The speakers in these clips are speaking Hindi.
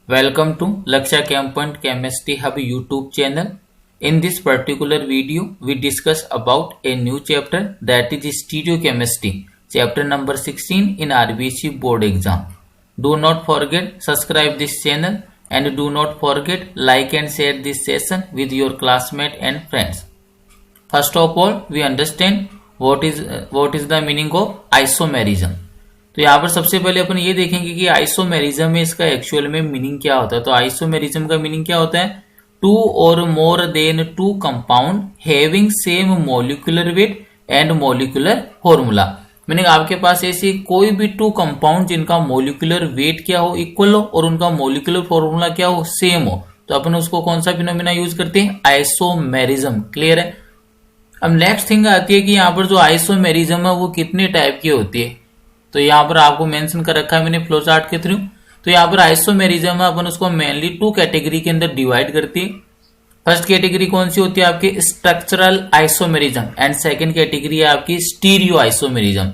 Welcome to Laksha Camp Chemistry Hub YouTube channel. In this particular video, we discuss about a new chapter, that is stereochemistry, chapter number 16 in RBC board exam. Do not forget subscribe this channel and do not forget like and share this session with your classmates and friends. First of all, we understand what is the meaning of isomerism. तो यहाँ पर सबसे पहले अपन ये देखेंगे कि आइसोमेरिज्म में इसका एक्चुअल में मीनिंग क्या होता है। तो आइसोमेरिज्म का मीनिंग क्या होता है? टू और more than two compound having same molecular weight and molecular formula. Meaning आपके पास ऐसी कोई भी टू कंपाउंड जिनका मॉलिक्यूलर वेट क्या हो, इक्वल हो, और उनका मॉलिक्यूलर फॉर्मूला क्या हो, सेम हो, तो अपन उसको कौन सा फिनोमिना यूज करते हैं? आइसोमेरिज्म। क्लियर है? अब नेक्स्ट थिंग आती है कि यहाँ पर जो आइसोमेरिज्म है वो कितने टाइप की होती है। तो यहाँ पर आपको मेंशन कर रखा है मैंने फ्लो चार्ट के थ्रू। तो यहाँ पर आइसोमेरिज्म है, अपन उसको मेनली टू कैटेगरी के अंदर डिवाइड करती है। फर्स्ट कैटेगरी कौन सी होती है आपकी? Structural isomerism, and second category है आपकी स्टीरियो आइसोमेरिज्म।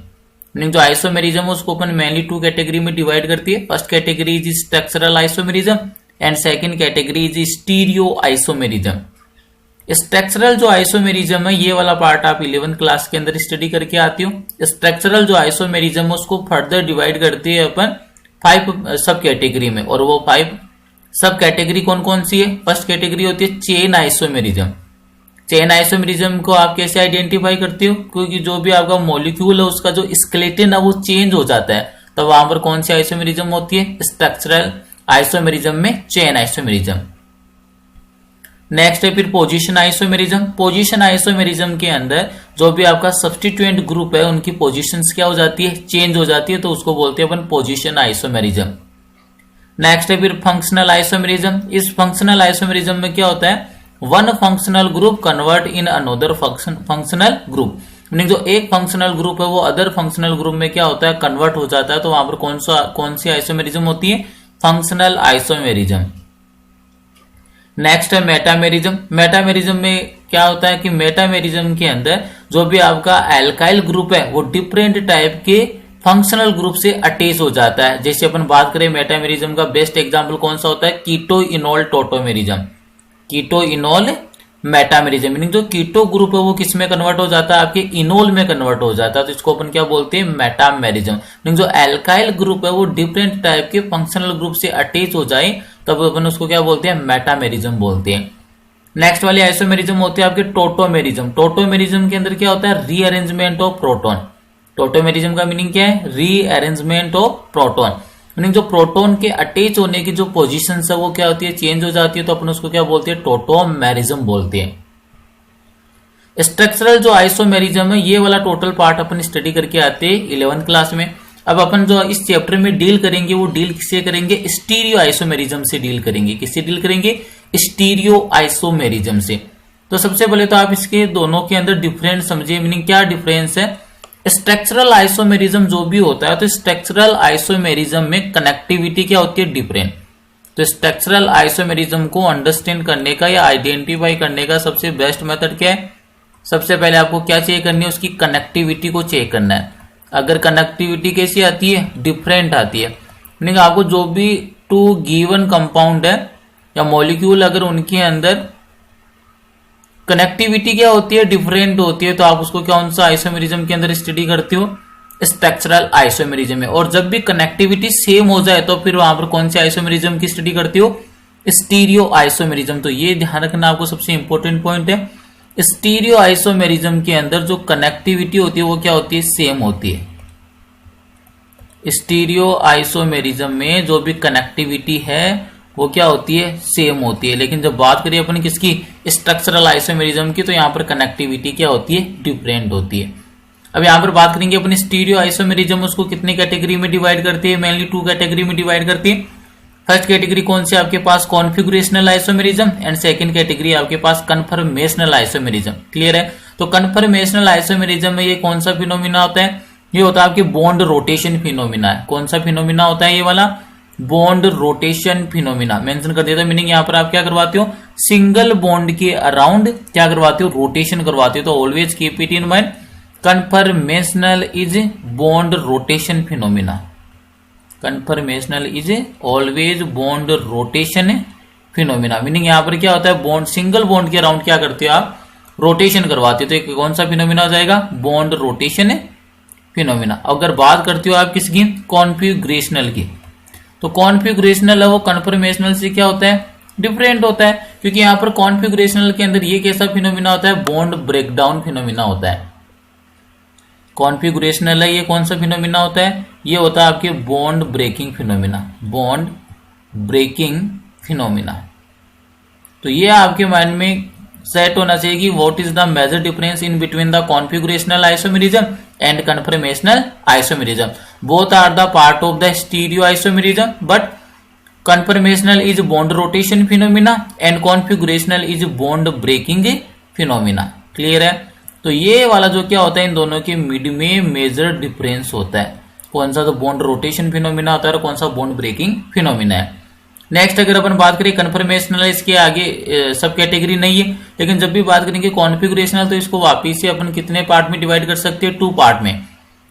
मीनिंग जो आइसोमेरिज्म है उसको अपन मेनली टू कैटेगरी में डिवाइड करती है। First category is structural isomerism and second category is stereo isomerism. Structural जो आइसोमेरिज्म है ये वाला पार्ट आप 11th क्लास के अंदर स्टडी करके आती हो। स्ट्रक्चरल जो आइसोमेरिज्म है उसको फर्दर डिवाइड करते हैं अपन 5 सब कैटेगरी में, और वो 5 सब कैटेगरी कौन कौन सी है? फर्स्ट कैटेगरी होती है चेन आइसोमेरिज्म। चेन आइसोमेरिज्म को आप कैसे आइडेंटिफाई करते हो? क्योंकि जो भी आपका मॉलिक्यूल है उसका जो स्केलेटन है वो चेंज हो जाता है, तो वहां पर कौन सी आइसोमेरिज्म होती है? स्ट्रक्चरल आइसोमेरिज्म में चेन आइसोमेरिज्म। नेक्स्ट है फिर पोजीशन आइसोमेरिज्म। पोजीशन आइसोमेरिज्म के अंदर जो भी आपका सब्स्टिट्यूएंट ग्रुप है उनकी पोजीशंस क्या हो जाती है? चेंज हो जाती है, तो उसको बोलते हैं अपन पोजीशन आइसोमेरिज्म। नेक्स्ट है फिर फंक्शनल आइसोमेरिज्म। इस फंक्शनल आइसोमेरिज्म में क्या होता है? One functional group convert in another functional group. Meaning जो एक फंक्शनल ग्रुप है वो अदर फंक्शनल ग्रुप में क्या होता है? कन्वर्ट हो जाता है, तो वहां पर कौन सी आइसोमेरिज्म होती है? Functional isomerism. नेक्स्ट है मेटामेरिज्म। मेटामेरिज्म में क्या होता है कि मेटामेरिज्म के अंदर जो भी आपका एल्काइल ग्रुप है वो डिफरेंट टाइप के फंक्शनल ग्रुप से अटैच हो जाता है। जैसे अपन बात करें मेटामेरिज्म का बेस्ट एग्जांपल कौन सा होता है? Keto enol tautomerism. Keto enol metamerism, meaning जो कीटो ग्रुप है वो किस में कन्वर्ट हो जाता है? आपके इनोल में कन्वर्ट हो जाता है, तो इसको अपन क्या बोलते हैं? मेटामेरिज्म। मीनिंग जो एल्काइल ग्रुप है वो डिफरेंट टाइप के फंक्शनल ग्रुप से अटैच हो जाए तब अपन उसको क्या बोलते हैं? मेटामेरिज्म बोलते हैं। नेक्स्ट वाली आइसोमेरिज्म होती है आपके टोटोमेरिज्म। टोटोमेरिज्म के अंदर क्या होता है? Rearrangement of proton. टोटोमेरिज्म का मीनिंग क्या है? Rearrangement of proton. मीनिंग जो प्रोटॉन के अटैच होने की जो पोजीशन है वो क्या होती है? चेंज हो जाती है, तो अपन उसको क्या बोलते हैं? टोटोमेरिज्म बोलते हैं। स्ट्रक्चरल जो आइसोमेरिज्म है ये वाला टोटल पार्ट अपन स्टडी करके आते हैं 11th क्लास में। अब अपन जो इस चैप्टर में डील करेंगे वो डील किससे करेंगे? स्टीरियो आइसोमेरिज्म से डील करेंगे। किससे डील करेंगे? स्टीरियो आइसोमेरिज्म से। तो सबसे पहले तो आप इसके दोनों के अंदर डिफरेंस समझिए। मीनिंग क्या डिफरेंस है? स्ट्रक्चरल आइसोमेरिज्म जो भी होता है तो स्ट्रक्चरल आइसोमेरिज्म में कनेक्टिविटी क्या होती है? डिफरेंट। तो स्ट्रक्चरल आइसोमेरिज्म को अंडरस्टैंड करने का या आइडेंटिफाई करने का सबसे बेस्ट मेथड क्या है? सबसे पहले आपको क्या चेक करनी है? उसकी कनेक्टिविटी को चेक करना है। अगर कनेक्टिविटी कैसी आती है? डिफरेंट आती है। मीनिंग आपको जो भी टू गिवन कंपाउंड है या मॉलिक्यूल अगर उनके अंदर कनेक्टिविटी क्या होती है? डिफरेंट होती है, तो आप उसको कौन सा आइसोमेरिज्म के अंदर स्टडी करते हो? स्ट्रक्चरल आइसोमेरिज्म में। और जब भी कनेक्टिविटी सेम हो जाए तो फिर वहां पर कौन से आइसोमेरिज्म की स्टडी करते हो? Stereo isomerism. तो ये ध्यान रखना आपको सबसे इंपॉर्टेंट पॉइंट है। स्टीरियो आइसोमेरिज्म के अंदर जो कनेक्टिविटी होती है वो क्या होती है? सेम होती है। स्टीरियो आइसोमेरिज्म में जो भी कनेक्टिविटी है वो क्या होती है? सेम होती है। लेकिन जब बात करिए अपन किसकी? स्ट्रक्चरल आइसोमेरिज्म की, तो यहाँ पर कनेक्टिविटी क्या होती है? डिफरेंट होती है। अब यहाँ पर बात करेंगे अपन स्टीरियो आइसोमेरिज्म उसको कितनी कैटेगरी में डिवाइड करती है? मेनली 2 कैटेगरी में डिवाइड करती है। फर्स्ट कैटेगरी कौन सी आपके पास? Configurational isomerism, and second category आपके पास कन्फर्मेशनल आइसोमेरिज्म। क्लियर है? तो कन्फर्मेशनल आइसोमेरिज्म में ये कौन सा फिनोमिना होता है? ये होता है आपके बॉन्ड रोटेशन फिनोमिना है। कौन सा फिनोमिना होता है ये वाला? Bond rotation phenomena. मेंशन कर देता। मीनिंग यहाँ पर आप क्या करवाते हो? सिंगल बॉन्ड के अराउंड क्या करवाते हो? रोटेशन करवाते हो। तो always keep it in mind, conformational is bond rotation phenomena. Conformational is always bond rotation phenomena. Meaning यहाँ पर क्या होता है, बॉन्ड सिंगल बॉन्ड के अराउंड क्या करते हो आप, रोटेशन करवाते हो। तो एक कौन सा फिनोमिना हो जाएगा, बॉन्ड रोटेशन फिनोमिना। अगर बात करते हो आप किसकी, कॉन्फिगरेशनल की, तो कॉन्फिगरेशनल है वो कन्फर्मेशनल से क्या होता है, डिफरेंट होता है। क्योंकि यहाँ पर कॉन्फिगरेशनल के अंदर ये कैसा फिनोमिना होता है, बॉन्ड ब्रेकडाउन फिनोमिना होता है। कॉन्फिगरेशनल है ये कौन सा फिनोमिना होता है, ये होता है आपके bond breaking phenomena, bond breaking phenomena. तो ये आपके माइंड में सेट होना चाहिए कि what is the major difference in between the configurational isomerism and conformational isomerism. Both are the part of the stereo isomerism, but conformational is bond rotation phenomena and configurational is bond breaking phenomena. Clear है। तो ये वाला जो क्या होता है, इन दोनों के मिड में मेजर डिफरेंस होता है। कौन सा तो बॉन्ड रोटेशन फिनोमिना होता है और कौन सा बॉन्ड ब्रेकिंग फिनोमिना है। नेक्स्ट अगर अपन बात करें कन्फर्मेशनल, इसके आगे सब कैटेगरी नहीं है, लेकिन जब भी बात करेंगे कॉन्फिगरेशनल तो इसको वापिस से अपन कितने पार्ट में डिवाइड कर सकते हैं, 2 पार्ट में।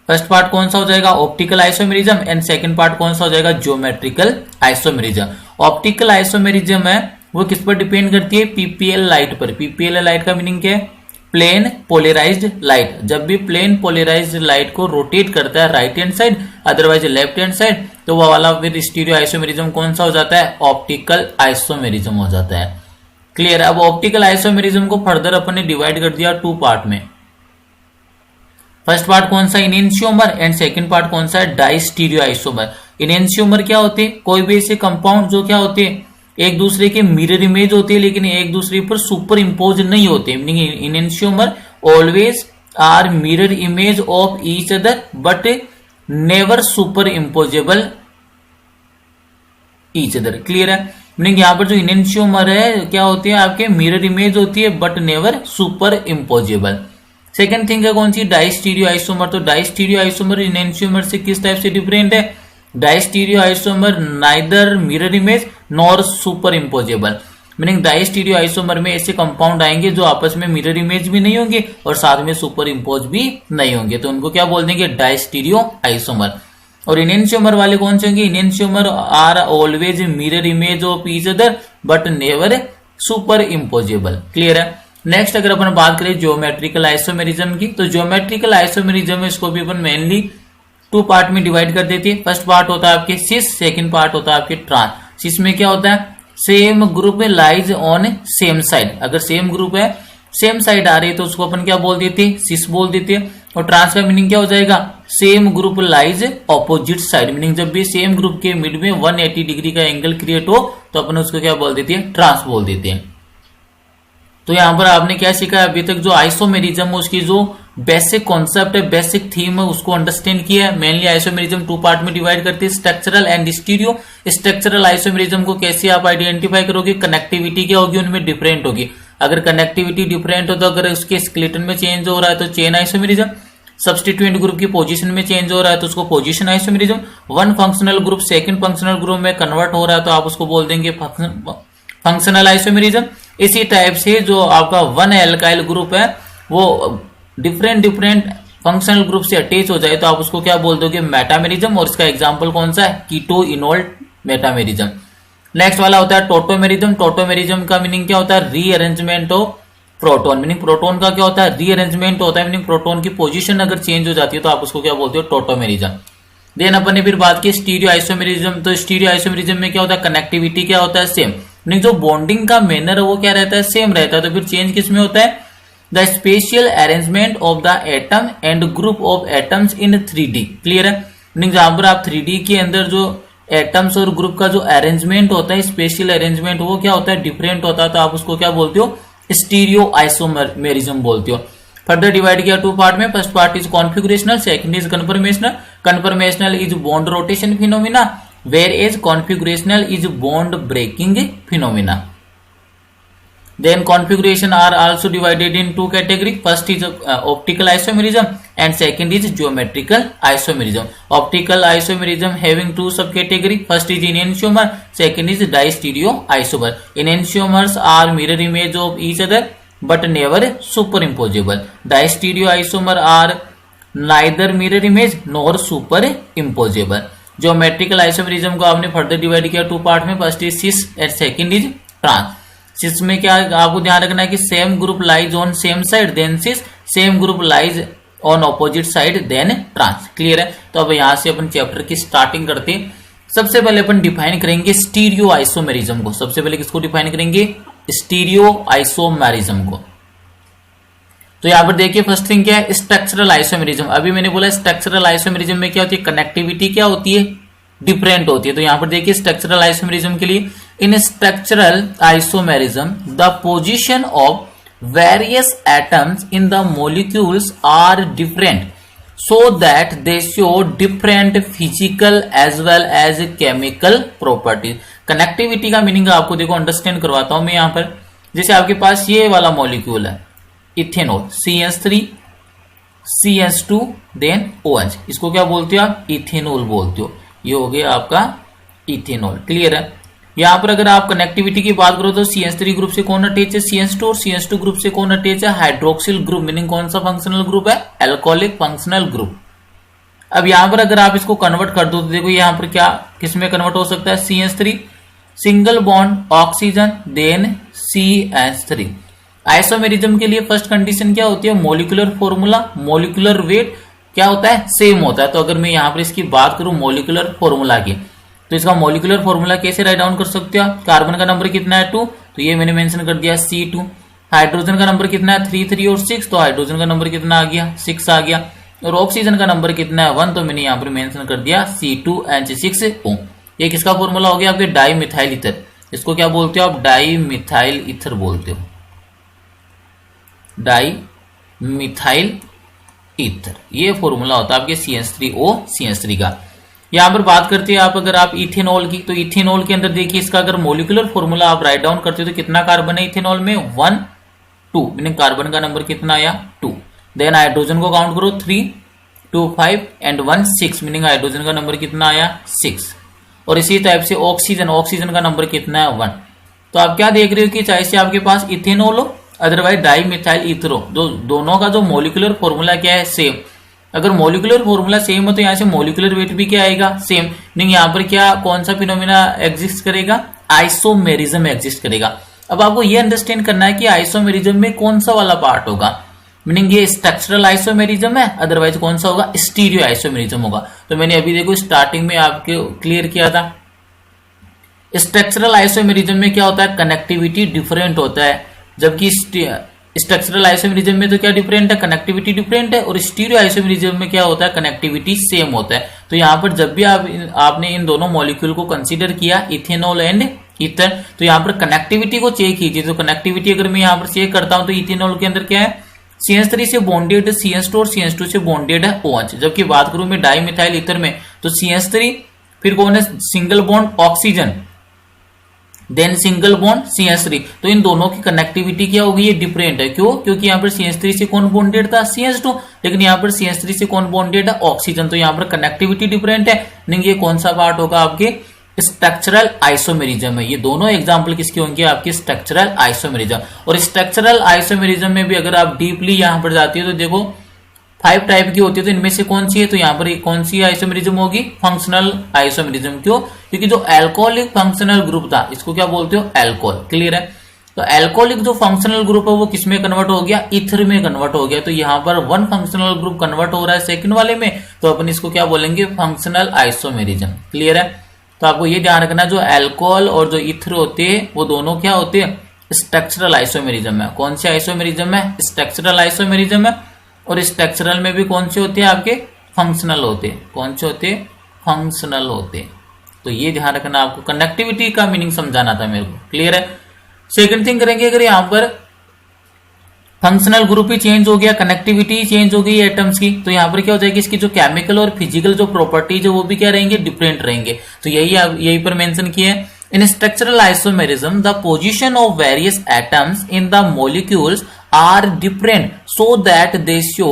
फर्स्ट पार्ट कौन सा हो जाएगा, optical isomerism, and second part कौन सा हो जाएगा, ज्योमेट्रिकल आइसोमेरिज्म। ऑप्टिकल आइसोमेरिज्म है वो किस पर डिपेंड करती है, पीपीएल लाइट पर। पीपीएल लाइट का मीनिंग क्या है, प्लेन पोलराइज्ड लाइट। जब भी प्लेन पोलराइज्ड लाइट को रोटेट करता है right hand side otherwise left hand side, तो वो वाला फिर स्टीरियो आइसोमेरिज्म कौन सा हो जाता है, ऑप्टिकल आइसोमेरिज्म हो जाता है। क्लियर। अब ऑप्टिकल आइसोमेरिज्म को फर्दर अपन ने डिवाइड कर दिया 2 पार्ट में। फर्स्ट पार्ट कौन सा, इनेंशियोमर, एंड सेकंड पार्ट कौन सा है, डाइस्टीरियो आइसोमर। इनेंशियोमर क्या होते हैं, कोई भी ऐसे कंपाउंड जो क्या होते हैं, एक दूसरे के मिरर इमेज होती है लेकिन एक दूसरे पर सुपर इम्पोज नहीं होते। Meaning enantiomer always are mirror image of each other but never superimposable each other. Clear है। मीनिंग यहाँ पर जो इनेंशियोमर है क्या होती है, आपके मिरर इमेज होती है but never super imposable. Second thing है कौन सी, डाइस्टीरियो आइसोमर। तो डाइस्टीरियो आइसोमर इनेंशियोमर से किस टाइप से डिफरेंट है, diastereoisomer neither mirror image nor superimposable. Meaning diastereoisomer में ऐसे कंपाउंड आएंगे जो आपस में मिरर इमेज भी नहीं होंगे और साथ में सुपर इम्पोज भी नहीं होंगे, तो उनको क्या बोल देंगे, डाइस्टीरियो आइसोमर। और इनेंशियोमर वाले कौन से होंगे, enantiomer are always mirror image of each other but never superimposable. Clear है। नेक्स्ट अगर अपन बात करें ज्योमेट्रिकल आइसोमेरिज्म की, तो ज्योमेट्रिकल आइसोमेरिज्म इसको भी अपन मेनली 2 पार्ट में डिवाइड कर देते हैं। फर्स्ट पार्ट होता है आपके सिस, सेकंड पार्ट होता है आपके ट्रांस। सिस में क्या होता है, same group lies on same side. अगर सेम ग्रुप है, सेम साइड आ रही है तो उसको अपन क्या बोल देते हैं, सिस बोल देते हैं। और ट्रांस का मीनिंग क्या हो जाएगा, same group lies opposite side. Meaning जब भी सेम ग्रुप के मिड में 180 डिग्री का एंगल क्रिएट हो तो अपन उसको क्या बोल देते हैं, ट्रांस बोल देते हैं। तो यहां पर आपने क्या सीखा है अभी तक, जो आइसोमेरिज्म उसकी जो बेसिक कॉन्सेप्ट है, बेसिक थीम है, उसको अंडरस्टैंड किया है। मेनली आइसोमेरिज्म 2 पार्ट में डिवाइड करते हैं, structural and stereo. Structural isomerism को कैसे आप आइडेंटिफाई करोगे, कनेक्टिविटी क्या होगी उनमें डिफरेंट होगी। अगर कनेक्टिविटी डिफरेंट हो तो अगर उसके स्केलेटन में चेंज हो रहा है तो चेन आइसोमेरिज्म, सब्स्टिट्यूएंट ग्रुप की पोजीशन में चेंज हो रहा है तो उसको position isomerism, one functional group second functional group में कन्वर्ट हो रहा है तो आप उसको बोल देंगे फंक्शनल आइसोमेरिज्म। इसी टाइप से जो आपका 1 एल्काइल ग्रुप है वो डिफरेंट फंक्शनल ग्रुप से अटैच हो जाए तो आप उसको क्या बोल दोगे, मेटामेरिज्म। और इसका एग्जांपल कौन सा है, कीटो इनोल मेटामेरिज्म। नेक्स्ट वाला होता है टोटोमेरिज्म। टोटोमेरिज्म का मीनिंग क्या होता है, rearrangement of proton. Meaning proton का क्या होता है, रीअरेंजमेंट होता है। मीनिंग प्रोटोन की पोजीशन अगर चेंज हो जाती है तो आप उसको क्या बोलते हो, टोटोमेरिज्म। देन अपन ने फिर बात की स्टीरियो आइसोमेरिज्म। तो स्टीरियो आइसोमेरिज्म में क्या होता है, कनेक्टिविटी क्या होता है, सेम। मीनिंग जो बॉन्डिंग का मैनर है वो क्या रहता है, सेम रहता है। तो फिर चेंज किस में होता है, the spatial arrangement of the atom and group of atoms in 3D। Clear है। मीनिंग जहां पर आप 3D के अंदर जो एटम्स और ग्रुप का जो अरेंजमेंट होता है, स्पेशल अरेंजमेंट, वो क्या होता है, डिफरेंट होता है। तो आप उसको क्या बोलते हो, स्टीरियो आइसोमेरिज्म बोलते हो। फर्दर डिवाइड किया 2 पार्ट में। First part is configurational, second is conformational. Conformational is bond rotation phenomena, where as configurational is bond breaking phenomena. Then configuration are also divided in 2 categories. First is optical isomerism and second is geometrical isomerism. Optical isomerism having 2 subcategories. First is enantiomer, second is distereo isomer. Enantiomers are mirror image of each other but never superimposable. Distereo isomer are neither mirror image nor superimposable. Geometrical isomerism को आपने फर्दर डिवाइड किया 2 पार्ट में, first is cis and second is trans. Cis में क्या आपको ध्यान रखना है कि same group lies on same side, then cis, same group lies on opposite side, then trans. Clear है। तो अब यहां से अपन चैप्टर की स्टार्टिंग करते हैं। सबसे पहले अपन डिफाइन करेंगे स्टीरियो आइसोमेरिज्म को। सबसे पहले किसको डिफाइन करेंगे? स्टीरियो आइसोमेरिज्म को। तो यहां पर देखिए फर्स्ट थिंग क्या है? Structural isomerism. अभी मैंने बोला स्ट्रक्चरल आइसोमेरिज्म में क्या होती है? कनेक्टिविटी क्या होती है? डिफरेंट होती है। तो यहां पर देखिए स्ट्रक्चरल आइसोमेरिज्म के लिए, इन structural isomerism the position of various atoms in the molecules are different so that they show different physical as well as chemical properties। Connectivity का मीनिंग आपको देखो अंडरस्टैंड करवाता हूं मैं यहां पर। जैसे आपके पास ये वाला मॉलिक्यूल है ethanol, CH3 CH2 then OH, इसको क्या बोलते हो आप? इथेनॉल बोलते हो। ये हो गया आपका इथेनॉल। क्लियर है। यहां पर अगर आप कनेक्टिविटी की बात करो तो CH3 ग्रुप से कौन अटैच है? CH2। और CH2 ग्रुप से कौन अटैच है? Hydroxyl group. मीनिंग कौन सा फंक्शनल ग्रुप है? Alcoholic functional group. अब यहां पर अगर आप इसको कन्वर्ट कर दो तो देखो यहां पर क्या किसमें कन्वर्ट हो सकता है? CH3 single bond oxygen then CH3। Isomerism के लिए फर्स्ट कंडीशन क्या होती है? मोलिकुलर फॉर्मूला, मोलिकुलर वेट क्या होता है? सेम होता है। तो अगर मैं यहां पर इसकी बात करूं मोलिकुलर फॉर्मूला की, तो इसका मॉलिक्यूलर फॉर्मूला कैसे राइट डाउन कर सकते हो? कार्बन का नंबर कितना है? 2, तो ये मैंने मेंशन कर दिया C2। हाइड्रोजन का नंबर कितना है? 3, 3 और 6, तो हाइड्रोजन का नंबर कितना आ गया? 6 आ गया। और ऑक्सीजन का नंबर कितना है? 1, तो मैंने यहाँ पर मेंशन कर दिया C2H6O। ये किसका फॉर्मूला हो गया? आपके डाई मिथाइल ईथर। इसको क्या बोलते हो आप? डाई मिथाइल ईथर बोलते हो। डाई मिथाइल ईथर, ये फॉर्मूला होता है आपके CH3O CH3 का। यहां पर बात करते हैं आप अगर आप इथेनॉल की, तो इथेनॉल के अंदर देखिए इसका अगर मोलिकुलर फॉर्मूला आप राइट डाउन करते हो तो कितना कार्बन है इथेनॉल में? 1, 2, मीनिंग कार्बन का नंबर कितना आया? 2। देन हाइड्रोजन को काउंट करो 3, 2, 5 एंड 1, 6, मीनिंग हाइड्रोजन का नंबर कितना आया? 6। और इसी टाइप से ऑक्सीजन, ऑक्सीजन का नंबर कितना है? 1। तो आप क्या देख रहे हो कि चाहे से आपके पास इथेनॉल हो अदरवाइज डाई मिथाइल ईथर हो, दोनों का जो मोलिकुलर फॉर्मूला क्या है? सेम। अगर मोलिकुलर फॉर्मूला सेम हो तो यहाँ से मोलिकुलर वेट भी क्या आएगा? सेम। नहीं, यहाँ पर क्या कौन सा फिनोमिना एग्जिस्ट करेगा? आइसोमेरिज्म एग्जिस्ट करेगा। अब आपको ये अंडरस्टैंड करना है कि आइसोमेरिज्म में कौन सा वाला पार्ट होगा। मीनिंग ये स्ट्रक्चरल आइसोमेरिज्म है, अदरवाइज कौन सा होगा? स्टीरियो आइसोमेरिज्म होगा। तो मैंने अभी देखो स्टार्टिंग में आपको क्लियर किया था। स्ट्रक्चरल आइसोमेरिज्म में क्या होता है? कनेक्टिविटी डिफरेंट होता है, जबकि स्ट्रक्चरल आइसोमेरिज्म में तो क्या डिफरेंट है? कनेक्टिविटी डिफरेंट है। और स्टीरियो आइसोमेरिज्म में क्या होता है? कनेक्टिविटी सेम होता है। तो यहां पर जब भी आपने इन दोनों मॉलिक्यूल को कंसीडर किया इथेनॉल एंड ईथर, तो यहां पर कनेक्टिविटी को चेक कीजिए। तो कनेक्टिविटी अगर मैं यहां पर चेक करता हूं तो इथेनॉल के अंदर क्या है? CH3 से बॉन्डेड CH2 और CH2 से बॉन्डेड है OH। जबकि बात करूं मैं डाई मिथाइल ईथर में तो CH3 फिर कौन है? Single bond oxygen then single bond CH3। तो इन दोनों की कनेक्टिविटी क्या होगी? ये डिफरेंट है। क्यों? क्योंकि यहाँ पर CH3 से कौन बॉन्डेड था? CH2, लेकिन यहाँ पर CH3 से कौन बॉन्डेड है? ऑक्सीजन। तो यहाँ पर कनेक्टिविटी डिफरेंट है। नहीं, ये कौन सा पार्ट होगा? आपके स्ट्रक्चरल आइसोमेरिज्म है। ये दोनों एग्जाम्पल किसके होंगे? आपके स्ट्रक्चरल आइसोमेरिज्म। और स्ट्रक्चरल आइसोमेरिज्म में भी अगर आप डीपली यहाँ पर जाती है तो देखो 5 टाइप की होती है। तो इनमें से कौन सी है? तो यहाँ पर कौन सी आइसोमेरिज्म होगी? Functional isomerism. क्यों? क्योंकि जो एल्कोहलिक फंक्शनल ग्रुप था इसको क्या बोलते हो? एल्कोहल। क्लियर है। तो एल्कोहलिक जो फंक्शनल ग्रुप है वो किसमें कन्वर्ट हो गया? ईथर में कन्वर्ट हो गया। तो यहाँ पर 1 फंक्शनल ग्रुप कन्वर्ट हो रहा है सेकंड वाले में, तो अपन इसको क्या बोलेंगे? Functional isomerism. क्लियर है। तो आपको ये ध्यान रखना, जो एल्कोहल और जो ईथर होते हैं वो दोनों क्या होते हैं? स्ट्रक्चरल आइसोमेरिज्म है। कौन से आइसोमेरिज्म है? स्ट्रक्चरल आइसोमेरिज्म है। और स्ट्रक्चरल में भी कौन से होते हैं? आपके फंक्शनल होते हैं। कौन से होते हैं? फंक्शनल होते हैं। तो ये ध्यान रखना, आपको कनेक्टिविटी का मीनिंग समझाना था मेरे को। क्लियर है। सेकंड थिंग करेंगे, अगर यहां पर फंक्शनल ग्रुप ही चेंज हो गया, कनेक्टिविटी चेंज हो गई एटम्स की, तो यहां पर क्या हो जाएगी? इसकी जो केमिकल और फिजिकल जो प्रॉपर्टीज है वो भी क्या रहेंगे? डिफरेंट रहेंगे। तो यही पर मेंशन किया है। In structural isomerism, the position of various atoms in the molecules are different so that they show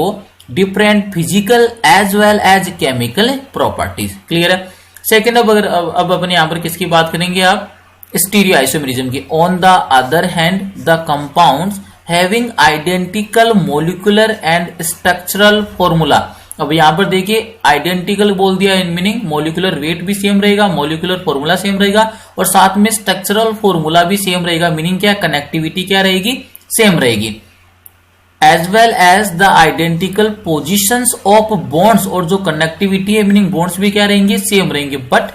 different physical as well as chemical properties. Clear है। सेकेंड, अब अपन यहाँ पर किसकी बात करेंगे? आप स्टीरियो आइसोमेरिज्म की। On the other hand, the compounds having identical molecular and structural formula अब यहाँ पर देखिए आइडेंटिकल बोल दिया इन मीनिंग मॉलिक्यूलर वेट भी सेम रहेगा, मॉलिक्यूलर फॉर्मूला सेम रहेगा और साथ में स्ट्रक्चरल फॉर्मूला भी सेम रहेगा। मीनिंग क्या, कनेक्टिविटी क्या रहेगी, सेम रहेगी। As well as the identical positions of bonds, और जो कनेक्टिविटी है मीनिंग बॉन्ड्स भी क्या रहेंगे, सेम रहेंगे। But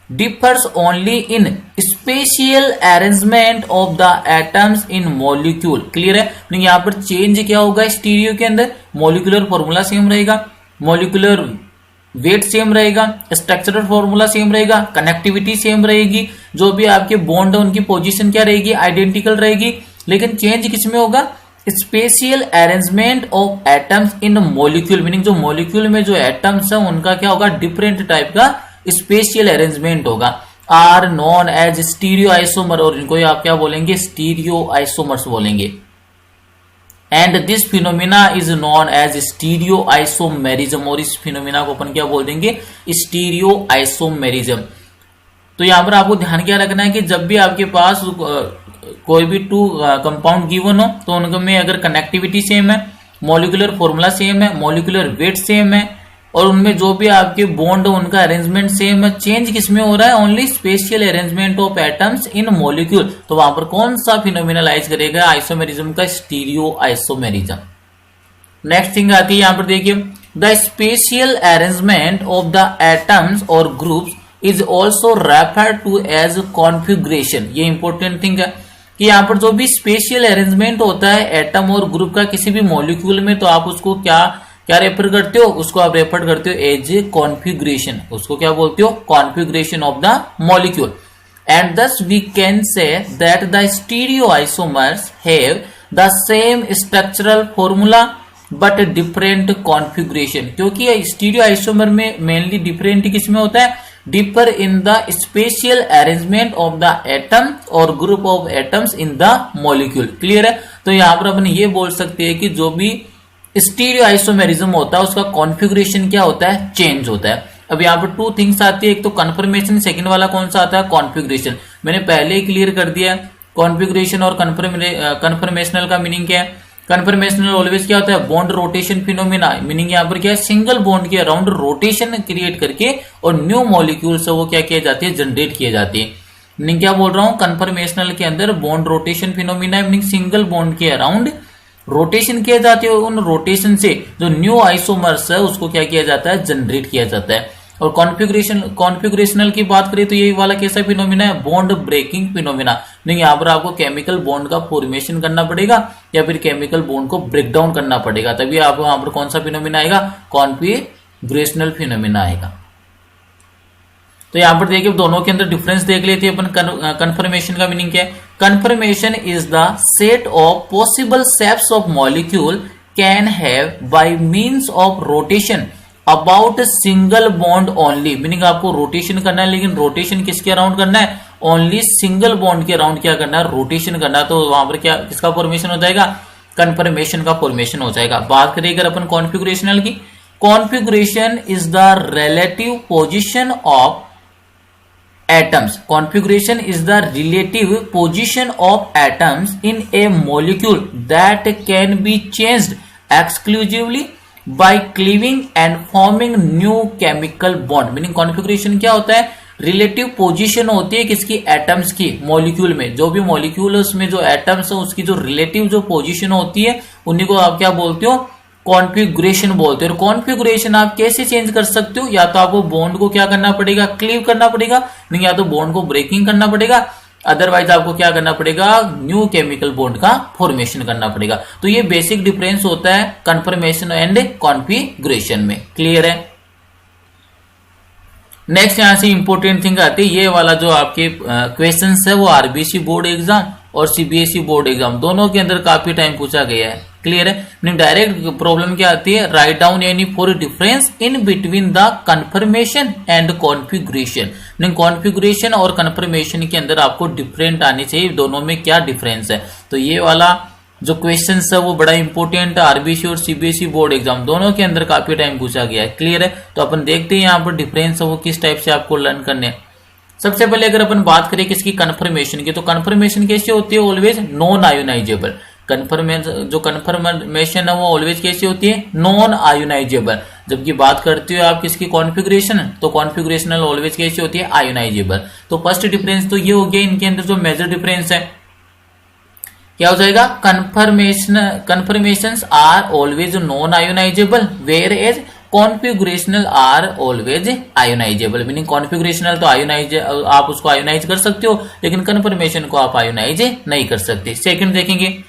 differs only in spatial arrangement of the atoms in molecule। Clear है, मीनिंग यहाँ पर चेंज क्या होगा स्टीरियो के अंदर, मॉलिक्यूलर फॉर्मूला सेम रहेगा, मॉलिक्यूलर वेट सेम रहेगा, स्ट्रक्चरल फॉर्मूला सेम रहेगा, कनेक्टिविटी सेम रहेगी, जो भी आपके बॉन्ड है उनकी पोजीशन क्या रहेगी, आइडेंटिकल रहेगी। लेकिन चेंज किसमें होगा, spatial arrangement of atoms in molecule, meaning जो मॉलिक्यूल में जो एटम्स है उनका क्या होगा, डिफरेंट टाइप का स्पेशियल अरेंजमेंट होगा। Are known as stereo isomer, और इनको आप क्या बोलेंगे, स्टीरियो आइसोमर्स बोलेंगे। And this phenomena is known as stereo isomerism, और इस फिनोमिना को अपन क्या बोल देंगे, स्टीरियो आइसोमेरिज्म। तो यहां पर आपको ध्यान क्या रखना है कि जब भी आपके पास कोई भी टू कंपाउंड गिवन हो तो उनमें अगर कनेक्टिविटी सेम है, मॉलिक्यूलर फॉर्मूला सेम है, मॉलिक्यूलर वेट सेम है और उनमें जो भी आपके बॉन्ड उनका अरेंजमेंट सेम है, चेंज किसमें हो रहा है, only special arrangement of atoms in molecule, तो वहां पर कौन सा फिनोमिनलाइज करेगा, आइसोमेरिज्म का स्टीरियो आइसोमेरिज्म। नेक्स्ट थिंग आती है यहां पर देखिए, the spatial arrangement of the atoms और groups is also referred to as configuration. ये इंपॉर्टेंट थिंग है कि यहाँ पर जो भी स्पेशियल अरेंजमेंट होता है एटम और ग्रुप का किसी भी मॉलिक्यूल में, तो आप उसको क्या रेफर करते हो, उसको आप रेफर करते हो एज कॉन्फिगरेशन। उसको क्या बोलते हो, configuration of the molecule. And this we can say that the stereoisomers have the same structural formula but different configuration, क्योंकि स्टीरियो आइसोमर में मेनली डिफरेंट किसमें होता है, differ in the spatial arrangement of the atom और group of atoms in the molecule. Clear है, तो यहां पर अपन ये बोल सकते हैं कि जो भी स्टीरियो आइसोमेरिज्म होता है उसका कॉन्फ़िगरेशन क्या होता है, चेंज होता है। अब यहाँ पर टू थिंग्स आती है, एक तो कन्फर्मेशन, सेकंड वाला कौन सा आता है, कॉन्फ़िगरेशन। मैंने पहले ही क्लियर कर दिया है कॉन्फ़िगरेशन और कन्फर्मेशनल का मीनिंग क्या है। कन्फर्मेशनल ऑलवेज क्या होता है, बॉन्ड रोटेशन फिनोमिना, मीनिंग यहाँ पर क्या है, सिंगल बॉन्ड के अराउंड रोटेशन क्रिएट करके और न्यू मॉलिक्यूल्स वो क्या किए जाते हैं, जनरेट किए जाते हैं। मीनिंग क्या बोल रहा हूँ, कन्फर्मेशनल के अंदर bond rotation phenomena, meaning single bond के अराउंड रोटेशन किया जाती है, उन रोटेशन से जो न्यू आइसोमर्स है उसको क्या किया जाता है, जनरेट किया जाता है। और कॉन्फिगरेशनल की बात करें तो यही वाला कैसा फिनोमिना है, बॉन्ड ब्रेकिंग फिनोमिना। नहीं, यहाँ पर आपको केमिकल बॉन्ड का फॉर्मेशन करना पड़ेगा या फिर केमिकल बॉन्ड को ब्रेक डाउन करना पड़ेगा, तभी आपको यहाँ पर कौन सा फिनोमिना आएगा, कॉन्फिगरेशनल फिनोमिना आएगा। तो यहां पर देखिए दोनों के अंदर डिफरेंस देख लेते हैं अपन। कन्फर्मेशन का मीनिंग क्या है, conformation is the set of possible shapes of molecule can have by means of rotation about single bond only. Meaning आपको रोटेशन करना है, लेकिन रोटेशन किसके अराउंड करना है, ओनली सिंगल बॉन्ड के अराउंड क्या करना है, रोटेशन करना है। तो वहां पर क्या किसका फॉर्मेशन हो जाएगा, कन्फर्मेशन का फॉर्मेशन हो जाएगा। बात करें अगर अपन कॉन्फिगरेशनल की, configuration is the relative position of atoms. Configuration is the relative position of atoms in a molecule that can be changed exclusively by cleaving and forming new chemical bond. Meaning configuration क्या होता है, रिलेटिव पोजीशन होती है किसकी, एटम्स की मॉलिक्यूल में। जो भी मॉलिक्यूल है उसमें जो एटम्स है उसकी जो रिलेटिव जो पोजीशन होती है उन्हीं को आप क्या बोलते हो, कॉन्फ़िगरेशन बोलते हैं। और कॉन्फ़िगरेशन आप कैसे चेंज कर सकते हो, या तो आपको बॉन्ड को क्या करना पड़ेगा, क्लीव करना पड़ेगा, नहीं या तो बॉन्ड को ब्रेकिंग करना पड़ेगा, अदरवाइज आपको क्या करना पड़ेगा, न्यू केमिकल बॉन्ड का फॉर्मेशन करना पड़ेगा। तो ये बेसिक डिफरेंस होता है कन्फर्मेशन एंड कॉन्फ़िगरेशन में। क्लियर है। नेक्स्ट यहां से इंपॉर्टेंट थिंग आती है, ये वाला जो आपके क्वेश्चंस है वो आरबीसी बोर्ड एग्जाम और सीबीएसई बोर्ड एग्जाम दोनों के अंदर काफी टाइम पूछा गया है। क्लियर है। डायरेक्ट प्रॉब्लम क्या आती है, write down any for difference in between the confirmation and configuration. Configuration और कन्फर्मेशन के अंदर आपको डिफरेंट आनी चाहिए, दोनों में क्या डिफरेंस है। तो ये वाला जो क्वेश्चन है वो बड़ा इंपॉर्टेंट है, आरबीसी और सीबीएसई बोर्ड एग्जाम दोनों के अंदर काफी टाइम पूछा गया है। क्लियर है। तो अपन देखते हैं यहाँ पर डिफरेंस है वो किस टाइप से आपको लर्न करने। सबसे पहले अगर अपन बात करें किसकी, कन्फर्मेशन की, तो कन्फर्मेशन कैसे होती है, ऑलवेज नॉन आयोनाइजेबल। जो कन्फर्मेशन है वो ऑलवेज कैसी होती है, नॉन आयोनाइजेबल। जबकि बात करते हो आप किसकी कॉन्फ़िगरेशन, तो कॉन्फ़िगरेशनल ऑलवेज कैसी होती है, आयोनाइजेबल। तो फर्स्ट डिफरेंस तो ये हो गया, इनके अंदर जो मेजर डिफरेंस है क्या हो जाएगा, conformations are always non ionizable where as configurational are always ionizable. Meaning configurational तो आयोनाइज, आप उसको आयोनाइज कर सकते हो, लेकिन कन्फर्मेशन को आप आयोनाइज नहीं कर सकते। सेकंड देखेंगे,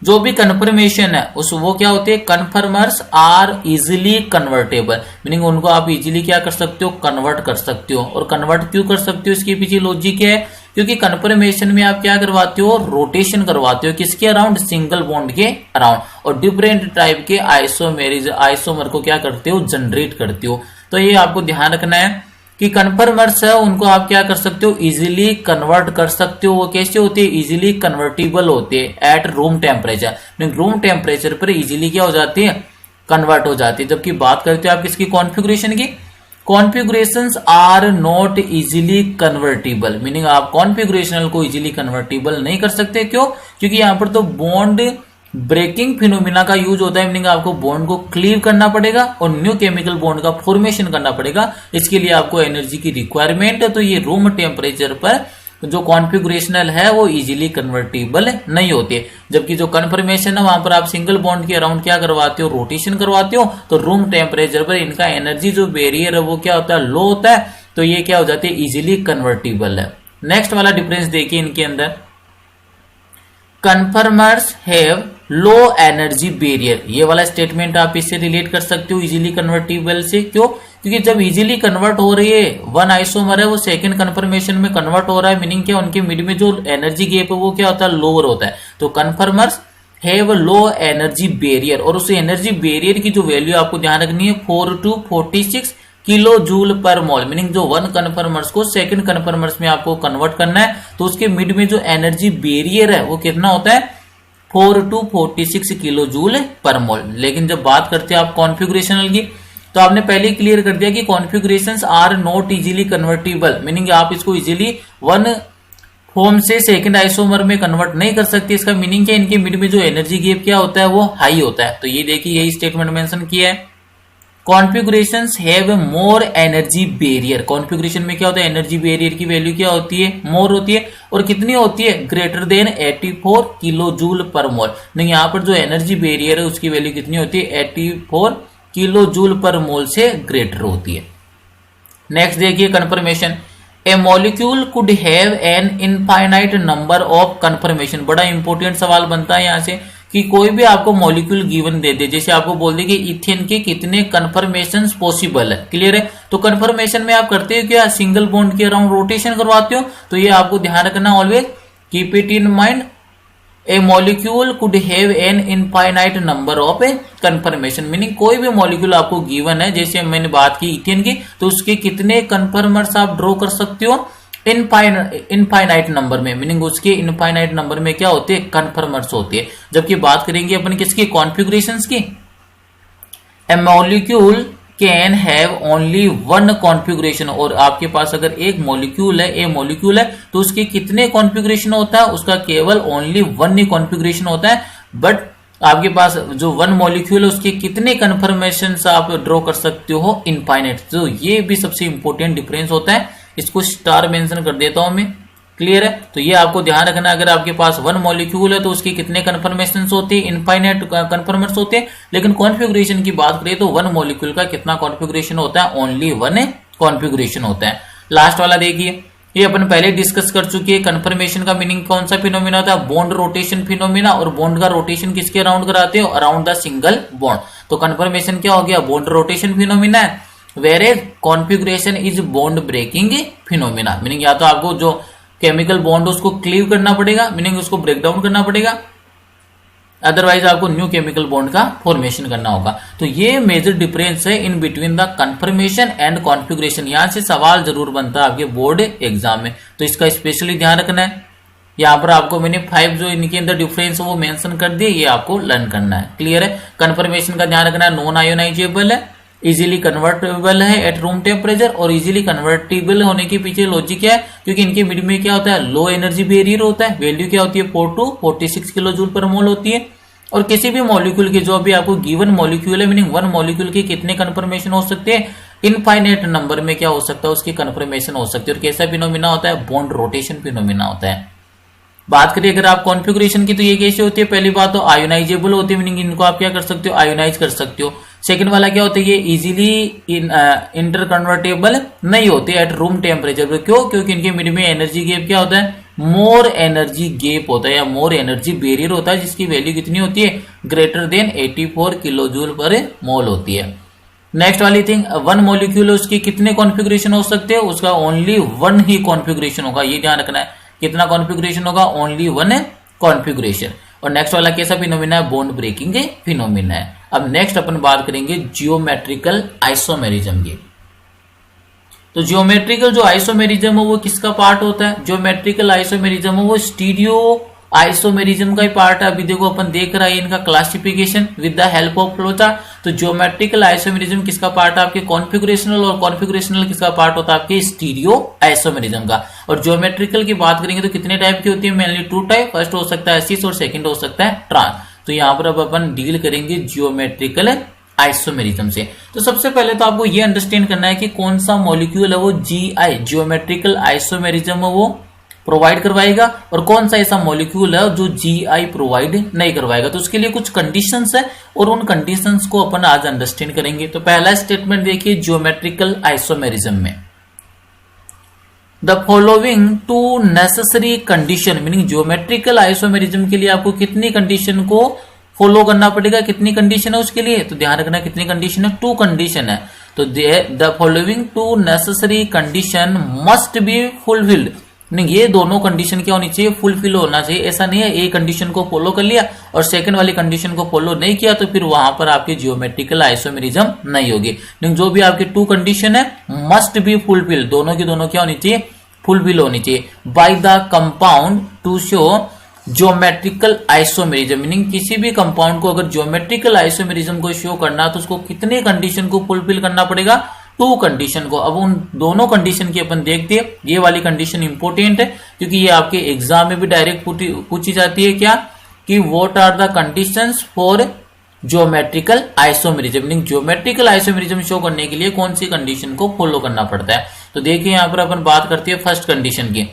जो भी कन्फर्मेशन है उस वो क्या होते हैं, conformers are easily convertible. Meaning उनको आप इजिली क्या कर सकते हो, कन्वर्ट कर सकते हो। और कन्वर्ट क्यों कर सकते हो, इसके पीछे लॉजिक है, क्योंकि कन्फर्मेशन में आप क्या करवाते हो, रोटेशन करवाते हो, किसके अराउंड, सिंगल बॉन्ड के अराउंड, और डिफरेंट टाइप के आइसोमर को क्या करते हो, जनरेट करते हो। तो ये आपको ध्यान रखना है कि कन्फर्मर्स है उनको आप क्या कर सकते हो, इजीली कन्वर्ट कर सकते हो। वो कैसे होते हैं, इजीली कन्वर्टिबल होते हैं at room temperature. Room temperature पर इजीली क्या हो जाती है, कन्वर्ट हो जाती है। जबकि बात करते हो आप किसकी, कॉन्फ़िगरेशन की, configurations are not easily convertible. Meaning आप कॉन्फ़िगरेशनल को इजीली कन्वर्टिबल नहीं कर सकते। क्यों, क्योंकि यहां पर तो बॉन्ड ब्रेकिंग फिनोमिना का यूज होता है। मीनिंग आपको बॉन्ड को क्लीव करना पड़ेगा और न्यू केमिकल बॉन्ड का फॉर्मेशन करना पड़ेगा। इसके लिए आपको एनर्जी की रिक्वायरमेंट है। तो ये रूम टेम्परेचर पर जो कॉन्फ़िगरेशनल है वो इजीली कन्वर्टिबल नहीं होते। जबकि जो कन्फर्मेशन है वहां पर आप सिंगल बॉन्ड के अराउंड क्या करवाते हो, रोटेशन करवाते हो। तो रूम टेम्परेचर पर इनका एनर्जी जो बैरियर है वो क्या होता है, लो होता है। तो ये क्या हो जाती है, इजीली कन्वर्टिबल है। नेक्स्ट वाला डिफरेंस देखिए इनके अंदर, conformers have low energy barrier. ये वाला स्टेटमेंट आप इससे रिलेट कर सकते हो इजीली कन्वर्टिबल से। क्यों, क्योंकि जब इजीली कन्वर्ट हो रही है, वन आइसोमर है वो सेकंड कन्फर्मेशन में कन्वर्ट हो रहा है। मीनिंग क्या, उनके मिड में जो एनर्जी गैप है वो क्या होता है, लोअर होता है। तो conformers have low energy barrier, और उस एनर्जी बैरियर की जो वैल्यू आपको ध्यान रखनी है 4 to 46 किलो जूल पर मोल। मीनिंग जो वन कन्फर्मर्स को सेकंड कन्फर्मर्स में आपको कन्वर्ट करना है, तो उसके मिड में जो एनर्जी बैरियर है वो कितना होता है, 4 to 46 किलो जूल पर मोल। लेकिन जब बात करते हैं आप कॉन्फ़िगरेशनल की, तो आपने पहले क्लियर कर दिया कि configurations are not easily convertible. Meaning आप इसको इजीली वन फॉर्म से सेकंड आइसोमर में कन्वर्ट नहीं कर सकते। इसका मीनिंग क्या, इनके मिड में जो एनर्जी गैप क्या होता है, वो हाई होता है। तो ये देखिए यही स्टेटमेंट मेंशन किया है, configurations have more energy barrier. Configuration में क्या होता है, एनर्जी बैरियर की वैल्यू क्या होती है, मोर होती है। और कितनी होती है, ग्रेटर देन 84 किलो जूल पर मोल। नहीं, यहाँ पर जो एनर्जी बैरियर है उसकी वैल्यू कितनी होती है, 84 किलो जूल पर मोल से ग्रेटर होती है। नेक्स्ट देखिए conformation, a molecule could have an infinite number of conformation. बड़ा इंपॉर्टेंट सवाल बनता है यहाँ से कि कोई भी आपको मॉलिक्यूल गिवन दे दे, जैसे आपको बोल दे कि इथेन के कितने कन्फर्मेशन पॉसिबल है, क्लियर है। तो कन्फर्मेशन में आप करते हो क्या, सिंगल बॉन्ड के अराउंड रोटेशन करवाते हो। तो ये आपको ध्यान रखना, always keep it in mind, a molecule could have an infinite number of a conformation. Meaning कोई भी मॉलिक्यूल आपको गिवन है, जैसे मैंने बात की इथेन की, तो उसके कितने कन्फर्मर्स आप ड्रॉ कर सकते हो, इनफाइनाइट नंबर में। मीनिंग उसके इनफाइनाइट नंबर में क्या होते हैं, कन्फर्मर्स होते हैं। जबकि बात करेंगे अपन किसकी, कॉन्फ़िगरेशंस की, a molecule can have only one configuration. और आपके पास अगर एक मॉलिक्यूल है, ए मॉलिक्यूल है, तो उसके कितने कॉन्फ़िगरेशन होता है, उसका केवल ओनली वन ही कॉन्फ़िगरेशन होता है। बट आपके पास जो वन मॉलिक्यूल है उसके कितने कन्फर्मेशन आप ड्रॉ कर सकते हो, इनफाइनाइट। तो ये भी सबसे इंपॉर्टेंट डिफरेंस होता है, इसको स्टार मेंशन कर देता हूं मैं, क्लियर है। तो ये आपको ध्यान रखना, अगर आपके पास वन मॉलिक्यूल है तो उसके कितने कन्फर्मेशन होते हैं, इनफाइनाइट कन्फर्मर्स होते हैं। लेकिन कॉन्फ़िगरेशन की बात करें तो वन मॉलिक्यूल का कितना कॉन्फ़िगरेशन होता है, ओनली वन कॉन्फ़िगरेशन होता है। लास्ट वाला देखिए, ये अपन पहले डिस्कस कर चुके हैं। कन्फर्मेशन का मीनिंग कौन सा फिनोमिना होता है, बॉन्ड रोटेशन फिनोमिना। और बॉन्ड का रोटेशन किसके अराउंड कराते हो, अराउंड द सिंगल बॉन्ड। तो कन्फर्मेशन क्या हो गया, बॉन्ड रोटेशन फिनोमिना है। Where configuration is bond breaking phenomena. Meaning या तो आपको जो केमिकल बॉन्ड उसको क्लीव करना पड़ेगा, मीनिंग उसको ब्रेक डाउन करना पड़ेगा, अदरवाइज आपको न्यू केमिकल बॉन्ड का फॉर्मेशन करना होगा। तो ये मेजर डिफरेंस है इन between the confirmation and configuration. यहां से सवाल जरूर बनता है आपके बोर्ड एग्जाम में, तो इसका स्पेशली ध्यान रखना है। यहाँ पर आपको मैंने 5 जो इनके अंदर डिफरेंस है वो मेंशन कर दिए, ये आपको लर्न करना है, क्लियर है। कन्फर्मेशन का ध्यान रखना है, नॉन आयोनाइजेबल है, इजीली कन्वर्टेबल है एट रूम टेम्परेचर। और इजीली कन्वर्टेबल होने के पीछे लॉजिक क्या है, क्योंकि इनके मिड में क्या होता है, लो एनर्जी बैरियर होता है। वैल्यू क्या होती है, 4 to 46 किलो जूल पर मोल होती है। और किसी भी मॉलिक्यूल के जो भी आपको गिवन मॉलिक्यूल है मीनिंग वन मॉलिक्यूल के कितने कन्फर्मेशन हो सकते हैं, इनफाइनाइट नंबर में क्या हो सकता है उसकी कन्फर्मेशन हो सकती है। और कैसा फिनोमिना होता है, बॉन्ड रोटेशन फिनोमिना होता है। बात करिए अगर आप कॉन्फ़िगरेशन की तो ये कैसे होती है, पहली बात तो आयोनाइजेबल होती है मीनिंग इनको आप क्या कर सकते हो, आयोनाइज कर सकते हो। सेकंड वाला क्या होता है, ये इजीली इंटर कन्वर्टेबल नहीं होते एट रूम टेम्परेचर पर। क्यों, क्योंकि इनके मिड में एनर्जी गैप क्या होता है, मोर एनर्जी गैप होता है या मोर एनर्जी बैरियर होता है, जिसकी वैल्यू कितनी होती है, ग्रेटर देन 84 किलो जूल पर मोल होती है। नेक्स्ट वाली थिंग, वन मॉलिक्यूल है उसकी कितने कॉन्फ़िगरेशन हो सकते हैं, उसका ओनली वन ही कॉन्फ़िगरेशन होगा, ये ध्यान रखना है। कितना कॉन्फ़िगरेशन होगा, ओनली वन कॉन्फ़िगरेशन। और नेक्स्ट वाला कैसा फिनोमिना है, बॉन्ड ब्रेकिंग फिनोमिना है। अब नेक्स्ट अपन बात करेंगे जियोमेट्रिकल आइसोमेरिज्म की। तो जियोमेट्रिकल जो आइसोमेरिज्म है वो किसका पार्ट होता है, जियोमेट्रिकल आइसोमेरिज्म है वो स्टीरियो आइसोमेरिज्म का ही पार्ट है। अभी देखो अपन देख रहा है इनका classification with the help of flow chart. तो जियोमेट्रिकल आइसोमेरिज्म किसका पार्ट है, आपके कॉन्फ़िगरेशनल, और कॉन्फ़िगरेशनल किसका पार्ट होता है, आपके स्टीरियो आइसोमेरिज्म का। और जियोमेट्रिकल की बात करेंगे तो कितने टाइप की होती है, मेनली टू टाइप, फर्स्ट हो सकता है एसिस और सेकंड हो सकता है ट्रांस। तो यहाँ पर अब अपन डील करेंगे जियोमेट्रिकल आइसोमेरिज्म से। तो सबसे पहले तो आपको ये अंडरस्टैंड करना है कि कौन सा मॉलिक्यूल है वो जीआई जियोमेट्रिकल आइसोमेरिज्म है वो प्रोवाइड करवाएगा, और कौन सा ऐसा मॉलिक्यूल है जो जीआई प्रोवाइड नहीं करवाएगा। तो उसके लिए कुछ कंडीशंस है और उन कंडीशंस को अपन आज अंडरस्टैंड करेंगे। तो पहला स्टेटमेंट देखिए जियोमेट्रिकल आइसोमेरिज्म में, the following two necessary condition, meaning geometrical isomerism के लिए आपको कितनी कंडीशन को फॉलो करना पड़ेगा, कितनी कंडीशन है उसके लिए, तो ध्यान रखना कितनी कंडीशन है, टू कंडीशन है। तो the following two necessary condition must be fulfilled, ये दोनों कंडीशन क्या होनी चाहिए, फुलफिल होना चाहिए। ऐसा नहीं है एक कंडीशन को फॉलो कर लिया और सेकंड वाली कंडीशन को फॉलो नहीं किया तो फिर वहां पर आपकी जियोमेट्रिकल आइसोमेरिज्म नहीं होगी। जो भी आपकी टू कंडीशन है मस्ट बी फुलफिल, दोनों की दोनों क्या होनी चाहिए, फुलफिल होनी चाहिए। By the compound to show geometrical isomerism, meaning किसी भी कंपाउंड को अगर ज्योमेट्रिकल आइसोमेरिज्म को शो करना तो उसको कितने कंडीशन को फुलफिल करना पड़ेगा, टू कंडीशन को। अब उन दोनों कंडीशन की अपन देखते हैं। ये वाली कंडीशन इंपॉर्टेंट है क्योंकि ये आपके एग्जाम में भी डायरेक्ट पूछी जाती है, क्या कि what are the conditions for geometrical isomerism, meaning geometrical isomerism show करने के लिए कौन सी कंडीशन को फॉलो करना पड़ता है। तो देखिए यहाँ पर अपन बात करते हैं फर्स्ट कंडीशन की,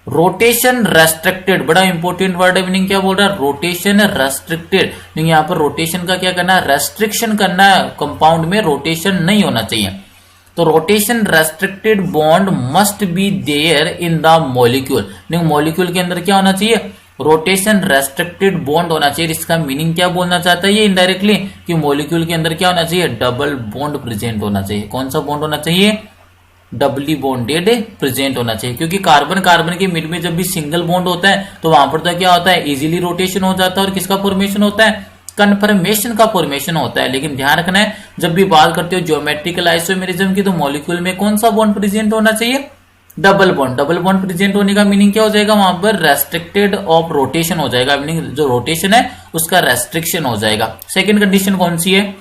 रोटेशन रेस्ट्रिक्टेड, बड़ा इंपॉर्टेंट वर्ड है, मीनिंग क्या बोल रहा है, रोटेशन रेस्ट्रिक्टेड। यहाँ पर रोटेशन का क्या करना है, रेस्ट्रिक्शन करना है, कंपाउंड में रोटेशन नहीं होना चाहिए। तो rotation restricted bond must be there in the molecule, molecule के अंदर क्या होना चाहिए, रोटेशन रेस्ट्रिक्टेड बॉन्ड होना चाहिए। इसका मीनिंग क्या बोलना चाहता है ये इनडायरेक्टली, कि मॉलिक्यूल के अंदर क्या होना चाहिए, डबल बॉन्ड प्रेजेंट होना चाहिए। कौन सा बॉन्ड होना चाहिए, डबली बॉन्डेड प्रेजेंट होना चाहिए। क्योंकि कार्बन कार्बन के मिड में जब भी सिंगल बॉन्ड होता है तो वहां पर तो क्या होता है, इजीली रोटेशन हो जाता है, और किसका फॉर्मेशन होता है, कन्फर्मेशन का फॉर्मेशन होता है। लेकिन ध्यान रखना है जब भी बात करते हो ज्योमेट्रिकल आइसोमेरिज्म की तो मॉलिक्यूल में कौन सा बॉन्ड प्रेजेंट होना चाहिए, double bond. Double bond present होने का मीनिंग क्या हो जाएगा, वहां पर रेस्ट्रिक्टेड ऑफ रोटेशन हो जाएगा, मीनिंग जो रोटेशन है उसका रेस्ट्रिक्शन हो जाएगा। सेकेंड कंडीशन कौन सी है,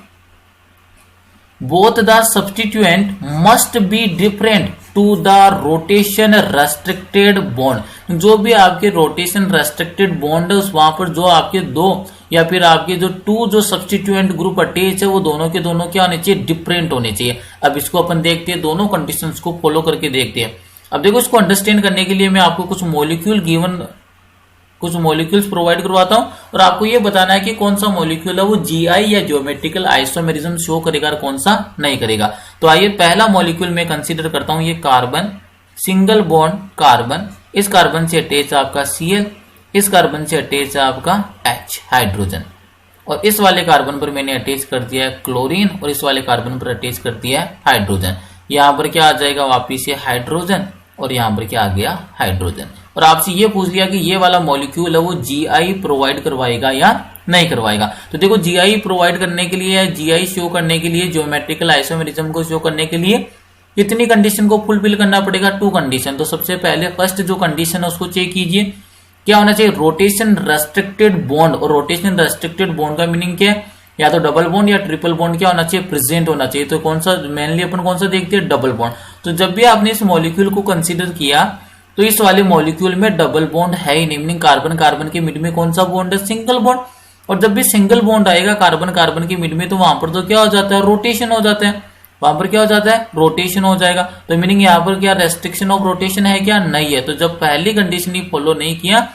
both the substituent must be different to the rotation restricted bond। जो भी आपके रोटेशन रेस्ट्रिक्टेड बॉन्ड है वहां पर जो आपके दो या फिर आपके जो टू जो सब्सटीट्यूएंट ग्रुप अटैच है वो दोनों के दोनों क्या होने चाहिए, डिफरेंट होने चाहिए। अब इसको अपन देखते हैं, दोनों कंडीशंस को फॉलो करके देखते हैं। अब देखो इसको अंडरस्टैंड करने के लिए मैं आपको कुछ मॉलिक्यूल्स प्रोवाइड करवाता हूं और आपको ये बताना है कि कौन सा मॉलिक्यूल है वो जीआई या ज्योमेट्रिकल आइसोमेरिज्म शो करेगा और कौन सा नहीं करेगा। तो आइए पहला मॉलिक्यूल मैं कंसीडर करता हूं, ये कार्बन, सिंगल बॉन्ड कार्बन, इस कार्बन से अटैच आपका Cl, इस कार्बन से अटैच आपका H हाइड्रोजन, और इस वाले कार्बन पर मैंने अटैच कर दिया है क्लोरीन, और इस वाले कार्बन पर अटैच कर दिया है हाइड्रोजन। यहाँ पर क्या आ जाएगा, वापिस से हाइड्रोजन, और यहाँ पर क्या आ गया, हाइड्रोजन। और आपसे ये पूछ लिया कि ये वाला मॉलिक्यूल है वो जीआई प्रोवाइड करवाएगा या नहीं करवाएगा। तो देखो जीआई प्रोवाइड करने के लिए या जीआई शो करने के लिए, ज्योमेट्रिकल आइसोमेरिज्म को शो करने के लिए कितनी कंडीशन को फुलफिल करना पड़ेगा, टू कंडीशन। तो सबसे पहले फर्स्ट जो कंडीशन है उसको चेक कीजिए, क्या होना चाहिए, रोटेशन रेस्ट्रिक्टेड बॉन्ड। और रोटेशन रेस्ट्रिक्टेड बॉन्ड का मीनिंग क्या है, या तो डबल बॉन्ड या ट्रिपल बॉन्ड क्या होना चाहिए, प्रेजेंट होना चाहिए। तो कौन सा मेनली अपन कौन सा देखते हैं, डबल बॉन्ड। तो जब भी आपने इस मॉलिक्यूल को कंसीडर किया तो इस वाले मॉलिक्यूल में डबल बॉन्ड है ही नहीं, मीनिंग कार्बन कार्बन के मिड में कौन सा बॉन्ड है, सिंगल बॉन्ड। और जब भी सिंगल बॉन्ड आएगा कार्बन कार्बन के मिड में, तो वहां पर तो क्या हो जाता है, रोटेशन हो जाता है, वहां पर क्या हो जाता है, रोटेशन हो जाएगा। तो मीनिंग यहाँ पर क्या रेस्ट्रिक्शन ऑफ रोटेशन है क्या, नहीं है। तो जब पहली कंडीशन ही फॉलो नहीं किया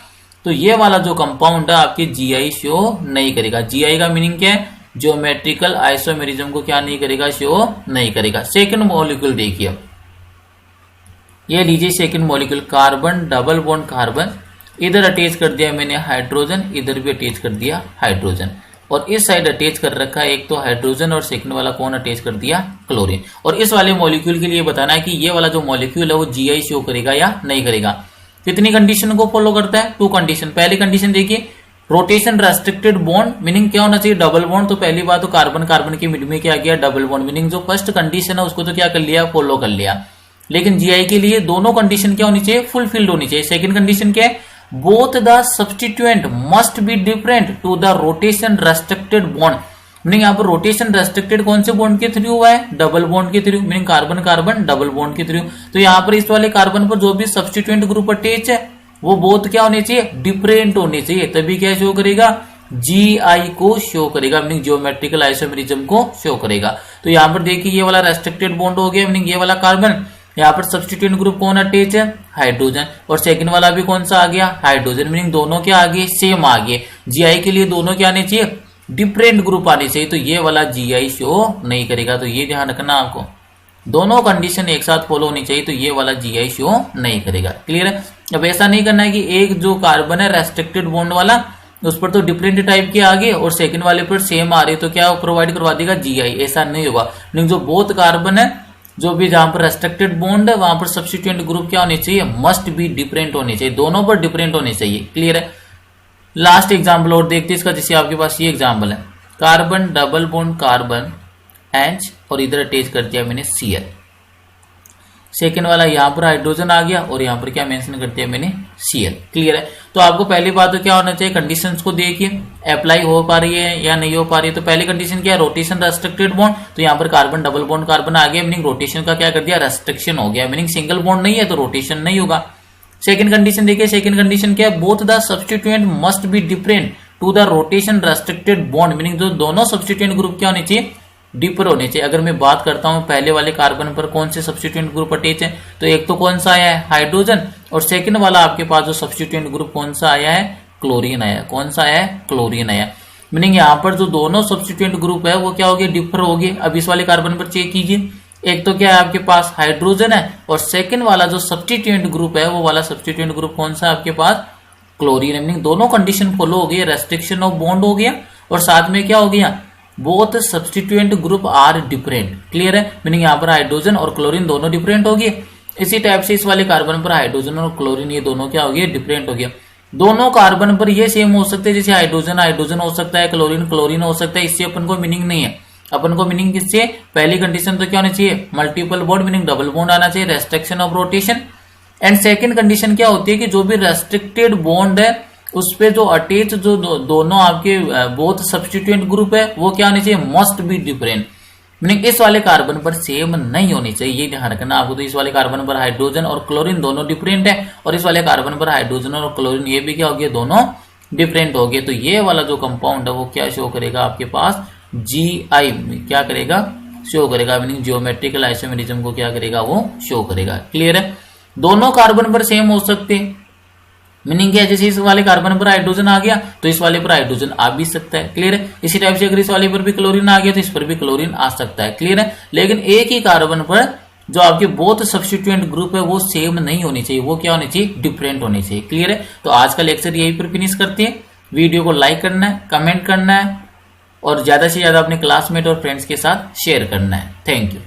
तो ये वाला जो कंपाउंड है आपके जीआई शो नहीं करेगा। जीआई का मीनिंग क्या है, ज्योमेट्रिकल आइसोमेरिज्म को क्या नहीं करेगा, शो नहीं करेगा। सेकंड मॉलिक्यूल देखिए, ये लीजिए second molecule, carbon double bond carbon, इधर अटैच कर दिया मैंने हाइड्रोजन, इधर भी अटैच कर दिया हाइड्रोजन, और इस साइड अटैच कर रखा है एक तो हाइड्रोजन, और सेकंड वाला कौन अटैच कर दिया, क्लोरीन। और इस वाले मॉलिक्यूल के लिए बताना है कि ये वाला जो मॉलिक्यूल है वो जीआई शो करेगा या नहीं करेगा। कितनी कंडीशन को फॉलो करता है, 2 कंडीशन। पहली कंडीशन देखिए, रोटेशन रेस्ट्रिक्टेड बॉन्ड, मीनिंग क्या होना चाहिए, डबल बॉन्ड। तो पहली बात तो कार्बन कार्बन के मिड में क्या गया, डबल बॉन्ड, मीनिंग जो फर्स्ट कंडीशन है उसको तो क्या कर लिया, फॉलो कर लिया। लेकिन जीआई के लिए दोनों कंडीशन क्या होनी चाहिए, फुलफिल्ड होनी चाहिए। सेकंड कंडीशन क्या है, both the substituent must be different to the rotation restricted bond. Meaning यहाँ पर रोटेशन रेस्ट्रिक्टेड कौन से बॉन्ड के थ्रू हुआ है, डबल बॉन्ड के through, meaning carbon carbon double bond के थ्रू। तो यहाँ पर इस वाले कार्बन पर जो भी सब्स्टिट्यूएंट ग्रुप अटैच है वो बोथ क्या होने चाहिए, डिफरेंट होने चाहिए, तभी क्या शो करेगा, जीआई को शो करेगा, मीनिंग ज्योमेट्रिकल आइसोमेरिज्म को शो करेगा। तो यहाँ पर देखिए ये वाला रेस्ट्रिक्टेड बॉन्ड हो गया, मीनिंग ये वाला कार्बन, यहाँ पर सब्स्टिट्यूएंट ग्रुप कौन अटैच है, हाइड्रोजन, और सेकंड वाला भी कौन सा आ गया, हाइड्रोजन, मीनिंग दोनों क्या आ गए, सेम आ गए। जीआई के लिए दोनों क्या आने चाहिए, डिफरेंट ग्रुप आने चाहिए। तो ये वाला जीआई शो नहीं करेगा। तो ये ध्यान रखना आपको, दोनों कंडीशन एक साथ फॉलो होनी चाहिए, तो ये वाला जीआई शो नहीं करेगा। क्लियर है। अब ऐसा नहीं करना है कि एक जो कार्बन है रेस्ट्रिक्टेड बॉन्ड वाला, उस पर तो डिफरेंट टाइप के आगे और सेकंड वाले पर सेम आ रही, तो क्या प्रोवाइड करवा देगा जीआई, ऐसा नहीं होगा। लेकिन जो बोथ कार्बन है, जो भी जहां पर रेस्ट्रिक्टेड बॉन्ड है वहां पर सब्स्टिट्यूएंट ग्रुप क्या होने चाहिए, मस्ट बी डिफरेंट होने चाहिए, दोनों पर डिफरेंट होने चाहिए। क्लियर है। लास्ट एग्जाम्पल और देखते हैं इसका, जैसे आपके पास ये एग्जाम्पल है, carbon double bond carbon H, और इधर अटैच कर दिया मैंने Cl। सेकेंड वाला यहाँ पर हाइड्रोजन आ गया और यहाँ पर क्या मेंशन कर दिया मैंने, Cl। क्लियर है। तो आपको पहली बात तो क्या होना चाहिए, कंडीशंस को देखिए अप्लाई हो पा रही है या नहीं हो पा रही है। तो पहली कंडीशन क्या है, रोटेशन रेस्ट्रिक्टेड बॉन्ड, तो यहाँ पर कार्बन डबल बॉन्ड कार्बन आ गया, मीनिंग रोटेशन का क्या कर दिया, रेस्ट्रिक्शन हो गया, मीनिंग सिंगल बॉन्ड नहीं है तो रोटेशन नहीं होगा। सेकंड कंडीशन देखिए, सेकंड कंडीशन क्या है, both the substituent must be different to the rotation restricted bond, meaning जो दोनों सब्स्टिट्यूएंट ग्रुप क्या होने चाहिए, डिफर होने चाहिए। अगर मैं बात करता हूं पहले वाले कार्बन पर कौन से सब्स्टिट्यूएंट ग्रुप अटैच है, तो एक तो कौन सा आया है, हाइड्रोजन, और सेकंड वाला आपके पास जो सब्स्टिट्यूएंट ग्रुप कौन सा आया है, क्लोरीन आया। कौन सा आया है, क्लोरीन आया। मीनिंग यहाँ पर जो दोनों सब्स्टिट्यूएंट ग्रुप है वो क्या हो गए, डिफर हो गए। अब इस वाले कार्बन पर चेक कीजिए, एक तो क्या है आपके पास हाइड्रोजन है, और सेकंड वाला जो सब्स्टिट्यूएंट ग्रुप है वो वाला सब्स्टिट्यूएंट ग्रुप कौन सा है आपके पास, क्लोरीन। मीनिंग दोनों कंडीशन फॉलो हो गई, रेस्ट्रिक्शन ऑफ बॉन्ड हो गया, और साथ में क्या हो गया, both substituent group are different. Clear है। मीनिंग यहाँ पर हाइड्रोजन और क्लोरीन दोनों डिफरेंट हो गए। इसी टाइप से इस वाले कार्बन पर हाइड्रोजन और क्लोरीन ये दोनों क्या हो गए, डिफरेंट हो गया। दोनों कार्बन पर ये सेम हो सकते हैं, जैसे हाइड्रोजन हाइड्रोजन हो सकता है, क्लोरीन क्लोरीन हो सकता है। इससे अपन को मीनिंग नहीं है, अपन को मीनिंग किससे, पहली कंडीशन तो क्या होनी चाहिए, multiple bond, meaning double bond आना चाहिए, restriction of rotation. And second condition क्या होती है कि जो भी रेस्ट्रिक्टेड बॉन्ड है उस पे जो अटैच जो दोनों आपके बोथ सब्स्टिट्यूएंट ग्रुप है वो क्या होनी चाहिए, मस्ट बी डिफरेंट। मीनिंग इस वाले कार्बन पर सेम नहीं होनी चाहिए, ये ध्यान रखना आपको। तो इस वाले कार्बन पर हाइड्रोजन और क्लोरीन दोनों डिफरेंट है, और इस वाले कार्बन पर हाइड्रोजन और क्लोरीन ये भी क्या हो गया, दोनों डिफरेंट हो गए। तो ये वाला जो कंपाउंड है वो क्या शो करेगा आपके पास, जीआई क्या करेगा, शो करेगा। मीनिंग ज्योमेट्रिकल आइसोमेरिज्म को क्या करेगा, वो शो करेगा। क्लियर है। दोनों कार्बन पर सेम हो सकते हैं, मीनिंग क्या है, जैसे इस वाले कार्बन पर हाइड्रोजन आ गया तो इस वाले पर हाइड्रोजन आ भी सकता है। क्लियर है। इसी टाइप से अगर इस वाले पर भी क्लोरीन आ गया तो इस पर भी क्लोरीन आ सकता है। क्लियर है। लेकिन एक ही कार्बन पर जो आपके बोथ सब्स्टिट्यूएंट ग्रुप है वो सेम नहीं होनी चाहिए, वो क्या होनी चाहिए, डिफरेंट होनी चाहिए। क्लियर है। तो आज का लेक्चर यहीं पर फिनिश करते हैं। वीडियो को लाइक करना है, कमेंट करना है, और ज्यादा से ज्यादा अपने क्लासमेट और फ्रेंड्स के साथ शेयर करना है। Thank you.